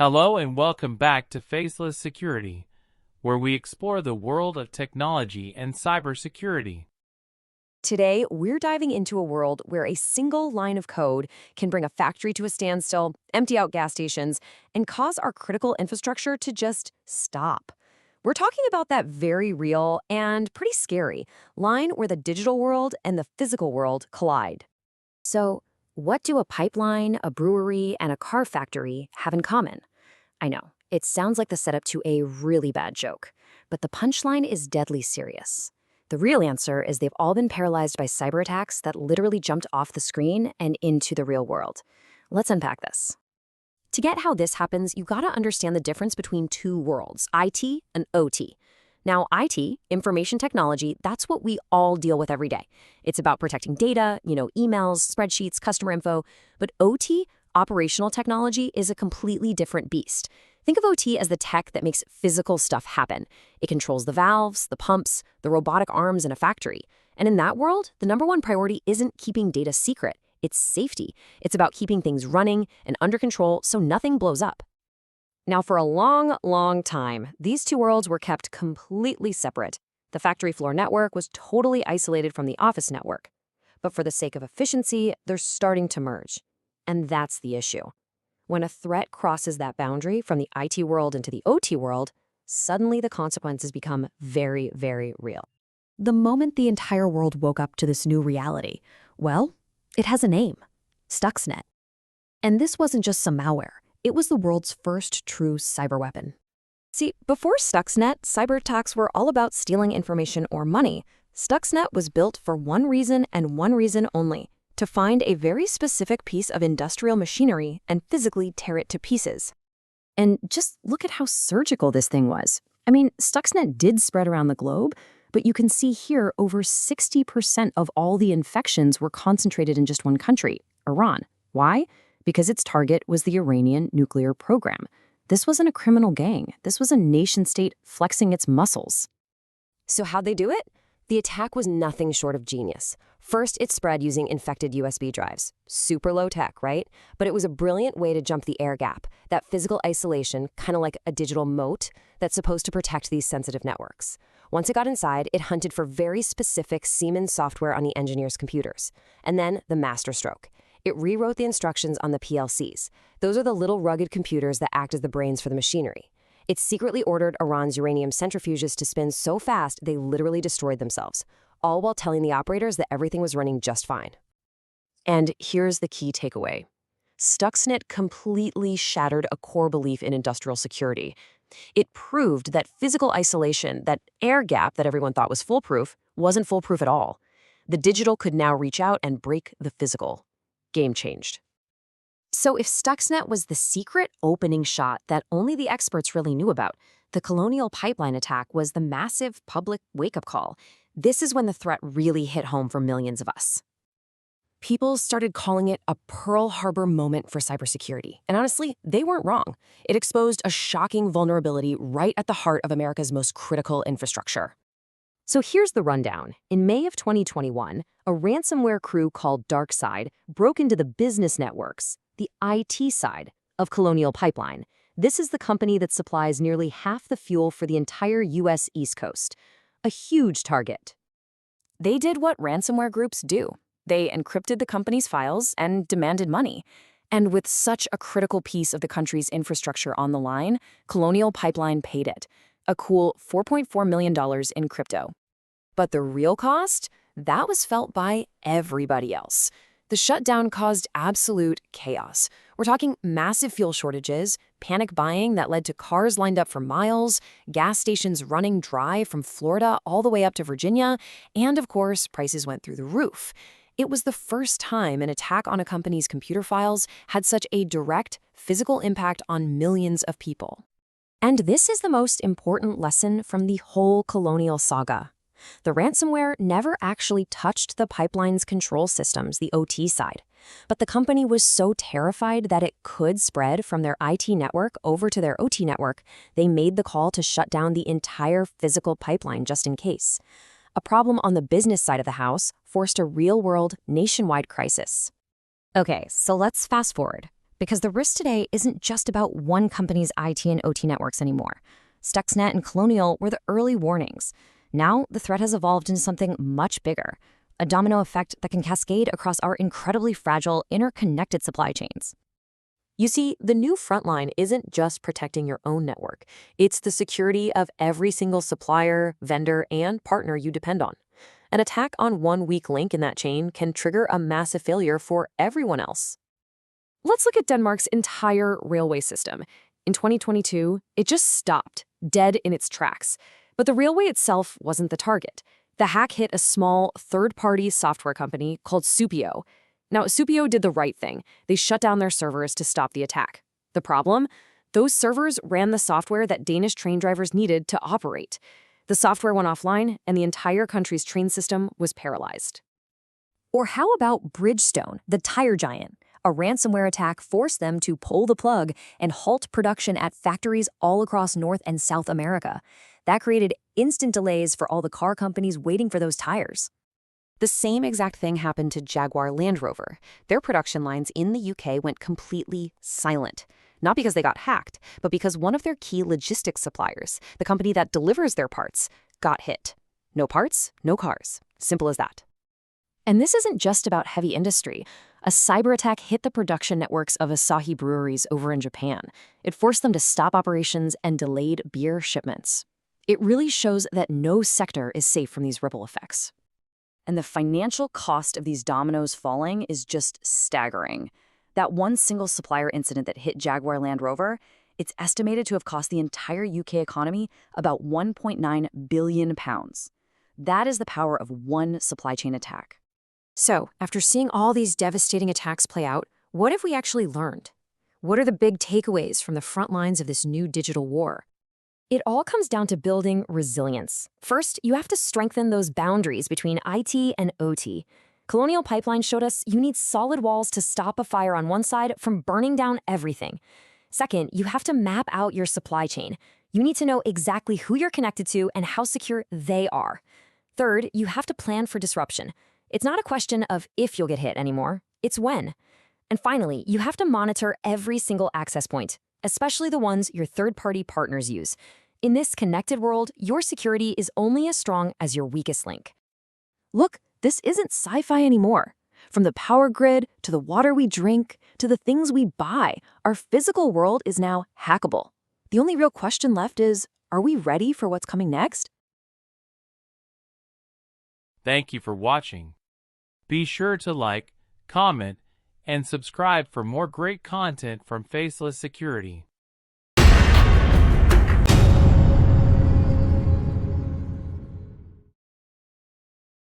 Hello and welcome back to Faceless Security, where we explore the world of technology and cybersecurity. Today, we're diving into a world where a single line of code can bring a factory to a standstill, empty out gas stations, and cause our critical infrastructure to just stop. We're talking about that very real and pretty scary line where the digital world and the physical world collide. So, what do a pipeline, a brewery, and a car factory have in common? I know, it sounds like the setup to a really bad joke, but the punchline is deadly serious. The real answer is they've all been paralyzed by cyberattacks that literally jumped off the screen and into the real world. Let's unpack this. To get how this happens, you gotta understand the difference between two worlds, IT and OT. Now, IT, information technology, that's what we all deal with every day. It's about protecting data, emails, spreadsheets, customer info. But OT, operational technology, is a completely different beast. Think of OT as the tech that makes physical stuff happen. It controls the valves, the pumps, the robotic arms in a factory. And in that world, the number one priority isn't keeping data secret. It's safety. It's about keeping things running and under control so nothing blows up. Now, for a long, long time, these two worlds were kept completely separate. The factory floor network was totally isolated from the office network. But for the sake of efficiency, they're starting to merge. And that's the issue. When a threat crosses that boundary from the IT world into the OT world, suddenly the consequences become very, very real. The moment the entire world woke up to this new reality, well, it has a name: Stuxnet. And this wasn't just some malware. It was the world's first true cyberweapon. See, before Stuxnet, cyberattacks were all about stealing information or money. Stuxnet was built for one reason and one reason only: to find a very specific piece of industrial machinery and physically tear it to pieces. And just look at how surgical this thing was. I mean, Stuxnet did spread around the globe, but you can see here over 60% of all the infections were concentrated in just one country, Iran. Why? Because its target was the Iranian nuclear program. This wasn't a criminal gang. This was a nation-state flexing its muscles. So how'd they do it? The attack was nothing short of genius. First, it spread using infected USB drives. Super low tech, right? But it was a brilliant way to jump the air gap, that physical isolation, kind of like a digital moat that's supposed to protect these sensitive networks. Once it got inside, it hunted for very specific Siemens software on the engineers' computers. And then the masterstroke. It rewrote the instructions on the PLCs. Those are the little rugged computers that act as the brains for the machinery. It secretly ordered Iran's uranium centrifuges to spin so fast they literally destroyed themselves, all while telling the operators that everything was running just fine. And here's the key takeaway. Stuxnet completely shattered a core belief in industrial security. It proved that physical isolation, that air gap that everyone thought was foolproof, wasn't foolproof at all. The digital could now reach out and break the physical. Game changed. So if Stuxnet was the secret opening shot that only the experts really knew about, the Colonial Pipeline attack was the massive public wake-up call. This is when the threat really hit home for millions of us. People started calling it a Pearl Harbor moment for cybersecurity. And honestly, they weren't wrong. It exposed a shocking vulnerability right at the heart of America's most critical infrastructure. So here's the rundown. In May of 2021, a ransomware crew called DarkSide broke into the business networks, the IT side, of Colonial Pipeline. This is the company that supplies nearly half the fuel for the entire U.S. East Coast. A huge target. They did what ransomware groups do. They encrypted the company's files and demanded money. And with such a critical piece of the country's infrastructure on the line, Colonial Pipeline paid it. A cool $4.4 million in crypto. But the real cost? That was felt by everybody else. The shutdown caused absolute chaos. We're talking massive fuel shortages, panic buying that led to cars lined up for miles, gas stations running dry from Florida all the way up to Virginia, and of course, prices went through the roof. It was the first time an attack on a company's computer files had such a direct, physical impact on millions of people. And this is the most important lesson from the whole Colonial saga. The ransomware never actually touched the pipeline's control systems, the OT side. But the company was so terrified that it could spread from their IT network over to their OT network, they made the call to shut down the entire physical pipeline just in case. A problem on the business side of the house forced a real-world, nationwide crisis. Okay, so let's fast forward. because the risk today isn't just about one company's IT and OT networks anymore. Stuxnet and Colonial were the early warnings. Now, the threat has evolved into something much bigger, a domino effect that can cascade across our incredibly fragile, interconnected supply chains. You see, the new frontline isn't just protecting your own network. It's the security of every single supplier, vendor, and partner you depend on. An attack on one weak link in that chain can trigger a massive failure for everyone else. Let's look at Denmark's entire railway system. In 2022, it just stopped, dead in its tracks. But the railway itself wasn't the target. The hack hit a small, third-party software company called Supio. Now, Supio did the right thing. They shut down their servers to stop the attack. The problem? Those servers ran the software that Danish train drivers needed to operate. The software went offline, and the entire country's train system was paralyzed. Or how about Bridgestone, the tire giant? A ransomware attack forced them to pull the plug and halt production at factories all across North and South America. That created instant delays for all the car companies waiting for those tires. The same exact thing happened to Jaguar Land Rover. Their production lines in the UK went completely silent. Not because they got hacked, but because one of their key logistics suppliers, the company that delivers their parts, got hit. No parts, no cars. Simple as that. And this isn't just about heavy industry. A cyber attack hit the production networks of Asahi breweries over in Japan. It forced them to stop operations and delayed beer shipments. It really shows that no sector is safe from these ripple effects. And the financial cost of these dominoes falling is just staggering. That one single supplier incident that hit Jaguar Land Rover, it's estimated to have cost the entire UK economy about £1.9 billion. That is the power of one supply chain attack. So, after seeing all these devastating attacks play out, what have we actually learned? What are the big takeaways from the front lines of this new digital war? It all comes down to building resilience. First, you have to strengthen those boundaries between IT and OT. Colonial Pipeline showed us you need solid walls to stop a fire on one side from burning down everything. Second, you have to map out your supply chain. You need to know exactly who you're connected to and how secure they are. Third, you have to plan for disruption. It's not a question of if you'll get hit anymore, it's when. And finally, you have to monitor every single access point, especially the ones your third-party partners use. In this connected world, your security is only as strong as your weakest link. Look, this isn't sci-fi anymore. From the power grid, to the water we drink, to the things we buy, our physical world is now hackable. The only real question left is, are we ready for what's coming next? Thank you for watching. Be sure to like, comment, and subscribe for more great content from Faceless Security.